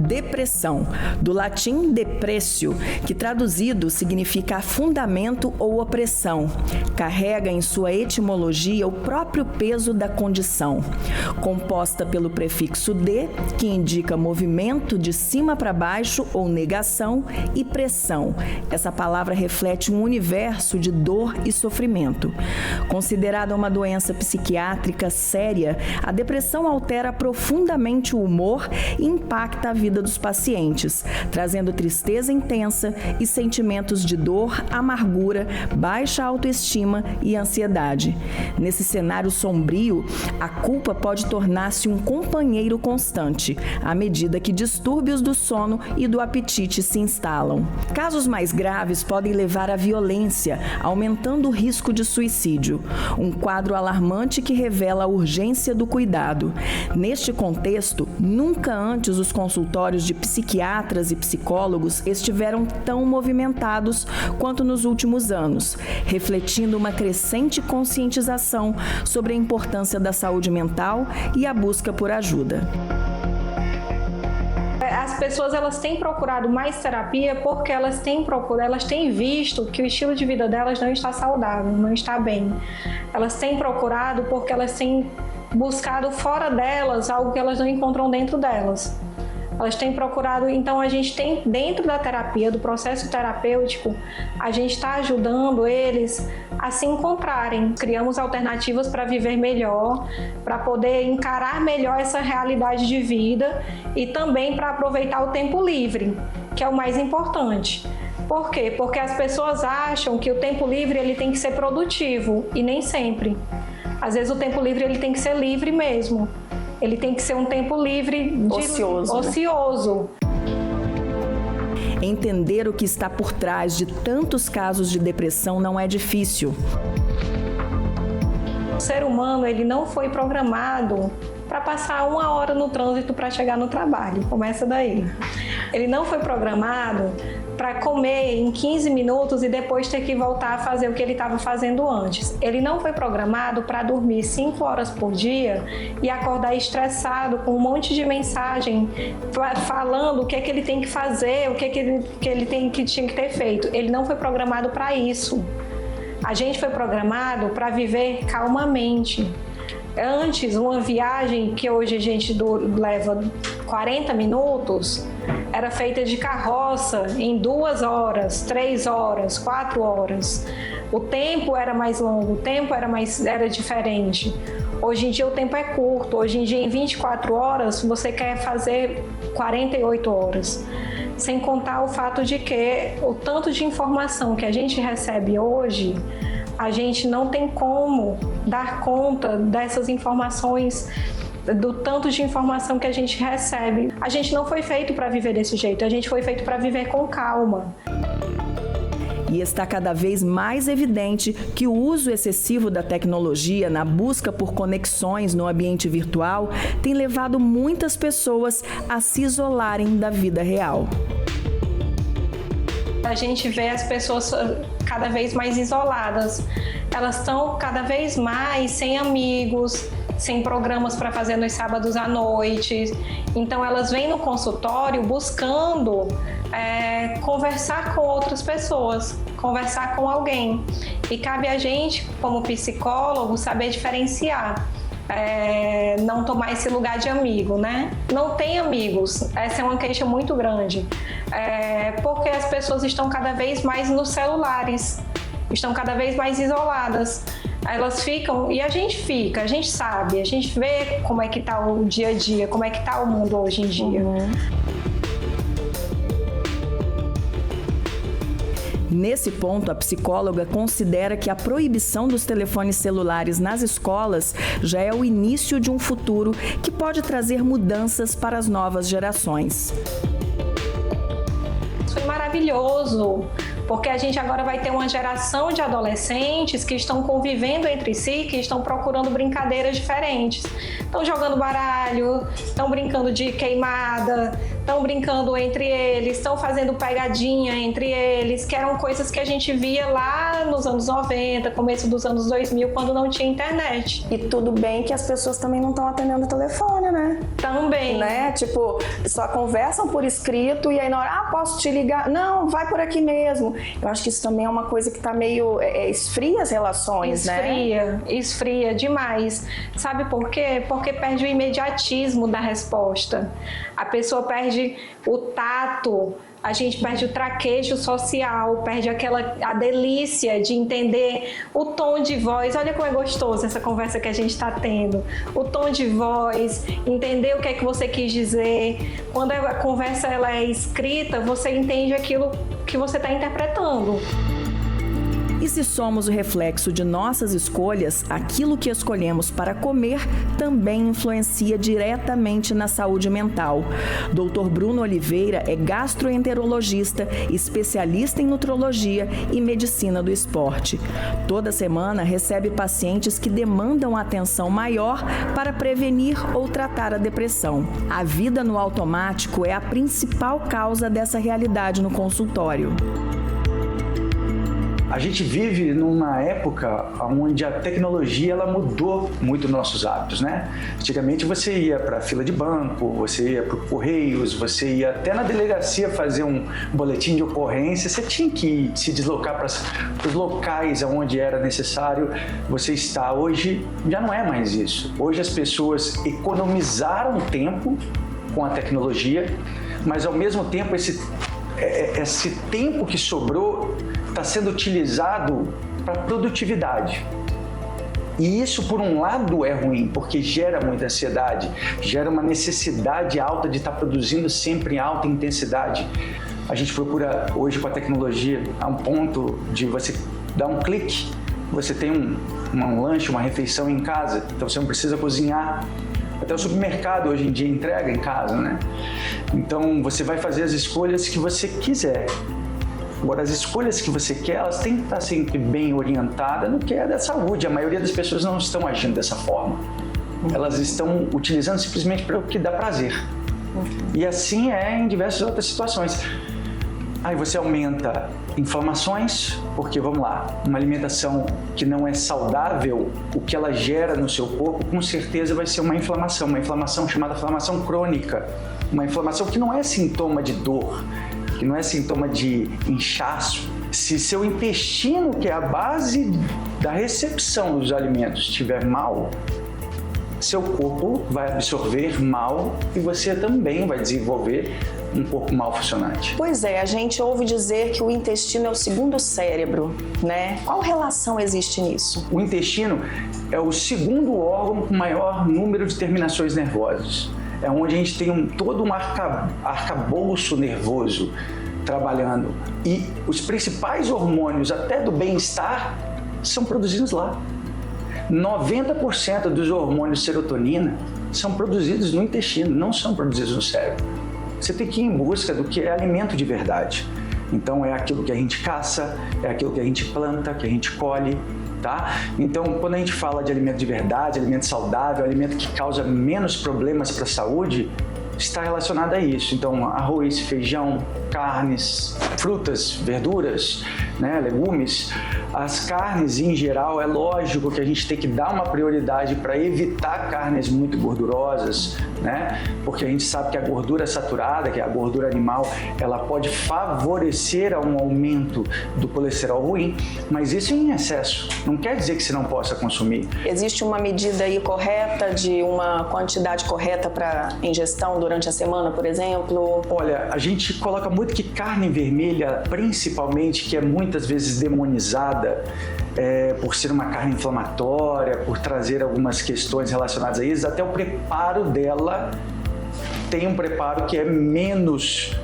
Depressão, do latim depressio, que traduzido significa afundamento ou opressão. Carrega em sua etimologia o próprio peso da condição. Composta pelo prefixo de, que indica movimento de cima para baixo ou negação, e pressão. Essa palavra reflete um universo de dor e sofrimento. Considerada uma doença psiquiátrica séria, a depressão altera profundamente o humor e impacta a vida dos pacientes, trazendo tristeza intensa e sentimentos de dor, amargura, baixa autoestima e ansiedade. Nesse cenário sombrio, a culpa pode tornar-se um companheiro constante, à medida que distúrbios do sono e do apetite se instalam. Casos mais graves podem levar à violência, aumentando o risco de suicídio. Um quadro alarmante que revela a urgência do cuidado. Neste contexto, nunca antes os consultórios de psiquiatras e psicólogos estiveram tão movimentados quanto nos últimos anos, refletindo uma crescente conscientização sobre a importância da saúde mental e a busca por ajuda. As pessoas elas têm procurado mais terapia porque elas têm visto que o estilo de vida delas não está saudável, não está bem. Elas têm procurado porque elas têm buscado fora delas algo que elas não encontram dentro delas. Elas têm procurado, então a gente tem dentro da terapia, do processo terapêutico, a gente está ajudando eles a se encontrarem. Criamos alternativas para viver melhor, para poder encarar melhor essa realidade de vida e também para aproveitar o tempo livre, que é o mais importante. Por quê? Porque as pessoas acham que o tempo livre ele tem que ser produtivo e nem sempre. Às vezes o tempo livre ele tem que ser livre mesmo. Ele tem que ser um tempo livre, ocioso. Entender o que está por trás de tantos casos de depressão não é difícil. O ser humano ele não foi programado para passar 1 hora no trânsito para chegar no trabalho. Começa daí. Ele não foi programado para comer em 15 minutos e depois ter que voltar a fazer o que ele estava fazendo antes. Ele não foi programado para dormir 5 horas por dia e acordar estressado com um monte de mensagem falando o que é que ele tem que fazer, o que é que ele tinha que ter feito. Ele não foi programado para isso. A gente foi programado para viver calmamente. Antes, uma viagem que hoje a gente leva 40 minutos, era feita de carroça em 2 horas, 3 horas, 4 horas. O tempo era mais longo, o tempo era diferente. Hoje em dia o tempo é curto, hoje em dia em 24 horas você quer fazer 48 horas. Sem contar o fato de que o tanto de informação que a gente recebe hoje, a gente não tem como dar conta dessas informações, do tanto de informação que a gente recebe. A gente não foi feito para viver desse jeito, a gente foi feito para viver com calma. E está cada vez mais evidente que o uso excessivo da tecnologia na busca por conexões no ambiente virtual tem levado muitas pessoas a se isolarem da vida real. A gente vê as pessoas cada vez mais isoladas. Elas estão cada vez mais sem amigos, sem programas para fazer nos sábados à noite. Então elas vêm no consultório buscando conversar com outras pessoas, conversar com alguém. E cabe a gente, como psicólogo, saber diferenciar. Não tomar esse lugar de amigo, né? Não tem amigos, essa é uma queixa muito grande, porque as pessoas estão cada vez mais nos celulares, estão cada vez mais isoladas, elas ficam, e a gente sabe, a gente vê como é que está o dia a dia, como é que está o mundo hoje em dia. Nesse ponto, a psicóloga considera que a proibição dos telefones celulares nas escolas já é o início de um futuro que pode trazer mudanças para as novas gerações. Foi maravilhoso, porque a gente agora vai ter uma geração de adolescentes que estão convivendo entre si, que estão procurando brincadeiras diferentes. Estão jogando baralho, estão brincando de queimada, estão brincando entre eles, estão fazendo pegadinha entre eles, que eram coisas que a gente via lá nos anos 90, começo dos anos 2000, quando não tinha internet. E tudo bem que as pessoas também não estão atendendo o telefone, né? Também. Né? Tipo, só conversam por escrito e aí na hora, posso te ligar? Não, vai por aqui mesmo. Eu acho que isso também é uma coisa que tá meio... esfria as relações, né? Esfria demais. Sabe por quê? Porque perde o imediatismo da resposta. A pessoa perde o tato, a gente perde o traquejo social, perde a delícia de entender o tom de voz. Olha como é gostoso essa conversa que a gente está tendo. O tom de voz, entender o que é que você quis dizer. Quando a conversa ela é escrita, você entende aquilo que você está interpretando. E se somos o reflexo de nossas escolhas, aquilo que escolhemos para comer também influencia diretamente na saúde mental. Dr. Bruno Oliveira é gastroenterologista, especialista em nutrologia e medicina do esporte. Toda semana recebe pacientes que demandam atenção maior para prevenir ou tratar a depressão. A vida no automático é a principal causa dessa realidade no consultório. A gente vive numa época onde a tecnologia ela mudou muito nossos hábitos, né? Antigamente você ia para a fila de banco, você ia para o Correios, você ia até na delegacia fazer um boletim de ocorrência, você tinha que se deslocar para os locais onde era necessário você estar. Hoje já não é mais isso. Hoje as pessoas economizaram tempo com a tecnologia, mas ao mesmo tempo esse tempo que sobrou está sendo utilizado para produtividade. E isso, por um lado, é ruim, porque gera muita ansiedade, gera uma necessidade alta de estar produzindo sempre em alta intensidade. A gente procura, hoje, com a tecnologia, a um ponto de você dar um clique, você tem um lanche, uma refeição em casa, então você não precisa cozinhar. Até o supermercado hoje em dia entrega em casa, né? Então você vai fazer as escolhas que você quiser. Agora, as escolhas que você quer, elas têm que estar sempre bem orientadas no que é da saúde. A maioria das pessoas não estão agindo dessa forma. Elas estão utilizando simplesmente para o que dá prazer. E assim é em diversas outras situações. Aí você aumenta inflamações, porque, vamos lá, uma alimentação que não é saudável, o que ela gera no seu corpo, com certeza vai ser uma inflamação chamada inflamação crônica. Uma inflamação que não é sintoma de dor, que não é sintoma de inchaço. Se seu intestino, que é a base da recepção dos alimentos, estiver mal, seu corpo vai absorver mal e você também vai desenvolver um corpo mal funcionante. Pois é, a gente ouve dizer que o intestino é o segundo cérebro, né? Qual relação existe nisso? O intestino é o segundo órgão com maior número de terminações nervosas. É onde a gente tem todo um arcabouço nervoso trabalhando. E os principais hormônios, até do bem-estar, são produzidos lá. 90% dos hormônios serotonina são produzidos no intestino, não são produzidos no cérebro. Você tem que ir em busca do que é alimento de verdade. Então é aquilo que a gente caça, é aquilo que a gente planta, que a gente colhe, tá? Então quando a gente fala de alimento de verdade, alimento saudável, alimento que causa menos problemas para a saúde, está relacionado a isso. Então arroz, feijão, carnes, frutas, verduras, né, legumes. As carnes em geral, é lógico que a gente tem que dar uma prioridade para evitar carnes muito gordurosas, né? Porque a gente sabe que a gordura saturada, que é a gordura animal, ela pode favorecer a um aumento do colesterol ruim, mas isso em excesso. Não quer dizer que você não possa consumir. Existe uma medida aí correta de uma quantidade correta para ingestão durante a semana, por exemplo? Olha, a gente coloca muito que carne vermelha, principalmente, que é muitas vezes demonizada, por ser uma carne inflamatória, por trazer algumas questões relacionadas a isso, até o preparo dela tem um preparo que é menos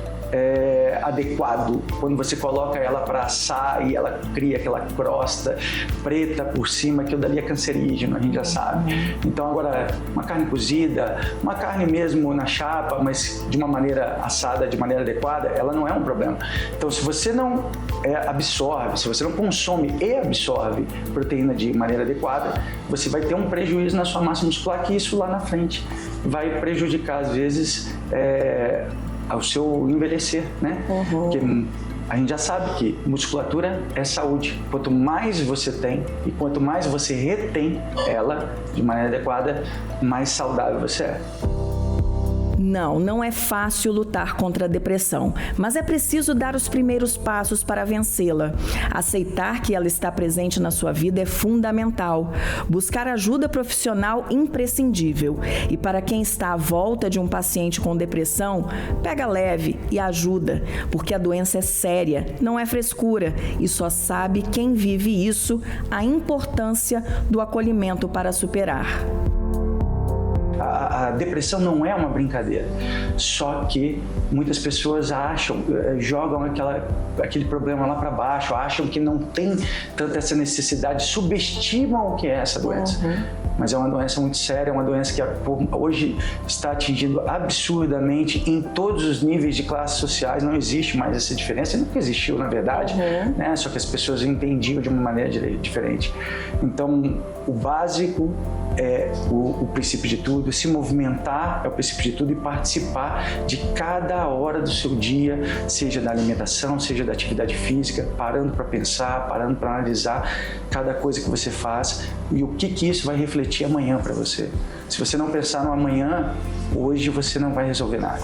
adequado quando você coloca ela para assar e ela cria aquela crosta preta por cima, que dali é cancerígeno, a gente já sabe. Então agora, uma carne cozida, uma carne mesmo na chapa, mas de uma maneira assada, de maneira adequada, ela não é um problema. Então se você não absorve, se você não consome e absorve proteína de maneira adequada, você vai ter um prejuízo na sua massa muscular, que isso lá na frente vai prejudicar às vezes ao seu envelhecer, né? Porque a gente já sabe que musculatura é saúde. Quanto mais você tem e quanto mais você retém ela de maneira adequada, mais saudável você é. Não é fácil lutar contra a depressão, mas é preciso dar os primeiros passos para vencê-la. Aceitar que ela está presente na sua vida é fundamental. Buscar ajuda profissional imprescindível. E para quem está à volta de um paciente com depressão, pega leve e ajuda, porque a doença é séria, não é frescura, e só sabe quem vive isso a importância do acolhimento para superar. A depressão não é uma brincadeira, só que muitas pessoas jogam aquele problema lá para baixo, acham que não tem tanta essa necessidade, subestimam o que é essa doença. Mas é uma doença muito séria, é uma doença que hoje está atingindo absurdamente em todos os níveis de classes sociais. Não existe mais essa diferença, nunca existiu na verdade, né? Só que as pessoas entendiam de uma maneira diferente. Então, o básico é o princípio de tudo, se movimentar é o princípio de tudo, e participar de cada hora do seu dia, seja da alimentação, seja da atividade física, parando para pensar, parando para analisar cada coisa que você faz e o que isso vai refletir amanhã para você. Se você não pensar no amanhã, hoje você não vai resolver nada.